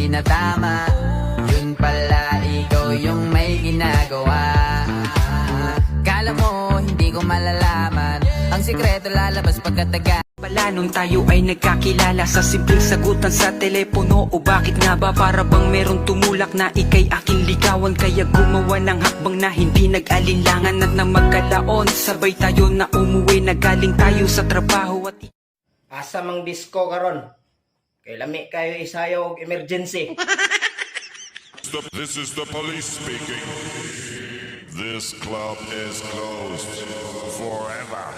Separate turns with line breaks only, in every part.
hindi na tama. Yun pala ikaw yung may ginagawa. Kala mo hindi ko malalaman, ang sikreto lalabas pagkataga.
Pala nung tayo ay nagkakilala sa simpleng sagutan sa telepono. O bakit nga ba para bang merong tumulak na ikay aking ligawan? Kaya gumawa ng hakbang na hindi nag-alinlangan. At nang magkalaon, sabay tayo na umuwi na galing tayo sa trabaho. At
Asa mang disco karon? Kay lami kayo isayaw og emergency.
This is the police speaking. This club is closed forever.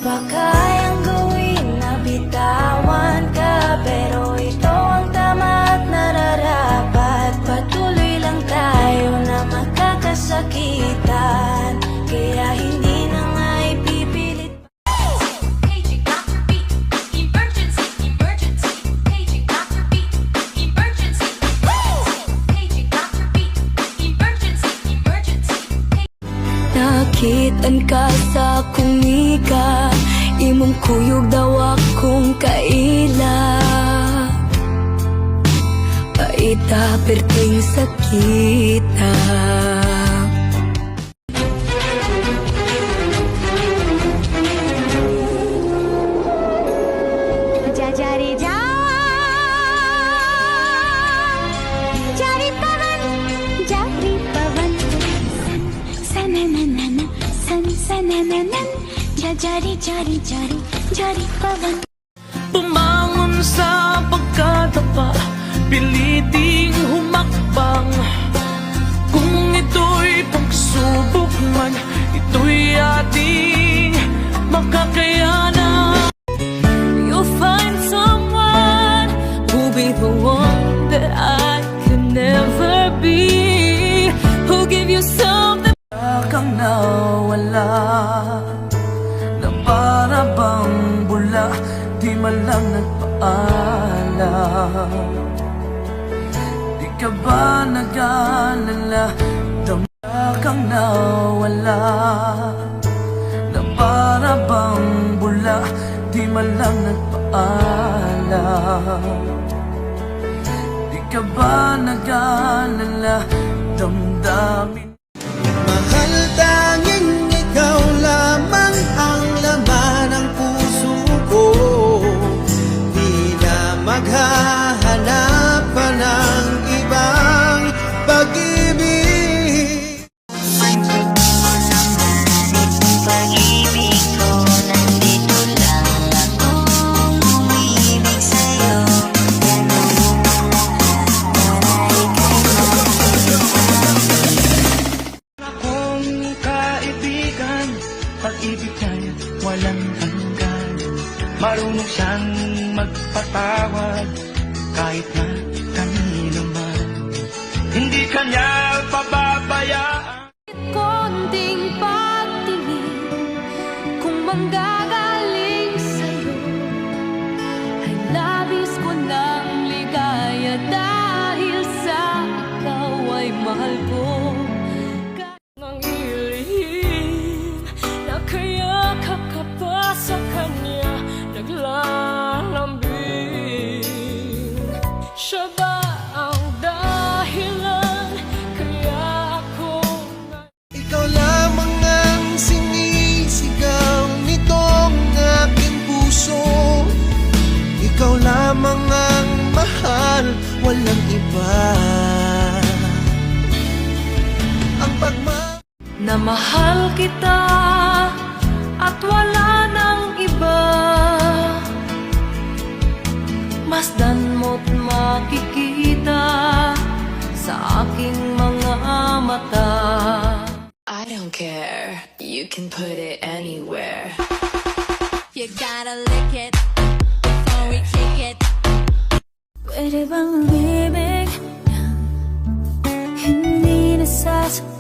Kayang gawin na bitawan ka, pero ito ang tama at nararapat. Patuloy lang tayo na magkakasakitan, kaya hindi na nga ipipilit.
Paging emergency, emergency. Paging emergency. Paging emergency, emergency.
Nakitaan ka sa kumika, imong kuyog daw akong kaila. Paita perting sakita.
Jari ja, jari pavan, sananana, sanananan, jari jari jari, jari pavan.
bumangon sa pagkatapa, piliting humakbang. Kung ito'y pagsubok man, ito'y ating makakayanan. You'll find someone who'll be the one that I could never be, who'll give you something. Kang nawala, na para bang bula, di man lang nagpaalam. Di ka ba nag-alala, damda kang nawala, na para bang bula, di man lang nagpaalam. Di ka ba nag-alala, damdamin.
Mahal, tanging ikaw lamang ang laman ng puso ko. Di na maghahanap pa ng ibang pag-ibig.
Pag-ibig ko, nandito lang akong umibig sa'yo.
Akong kaibigan, pag-ibig niya walang hanggan. Marunong siyang magpatawad kahit na kanino man. Hindi kanya pababayaan.
Konting pagtingin, kung manggagaling sa'yo, ay labis ko ng ligaya dahil sa ikaw ay mahal ko. Nang hilihim, na kaya kakapa sa kanya naglalambing. Siya ba ang dahilan kaya ako
Ikaw lamang ang sinisigaw nitong aking puso. Ikaw lamang ang mahal, walang iba. Ang
na mahal kita at wala nang iba. Masdan mo't makikita sa aking mga mata.
I don't care, you can put it anywhere.
You gotta lick it before we kick it.
Pwede bang umibig nang hindi nasasagot?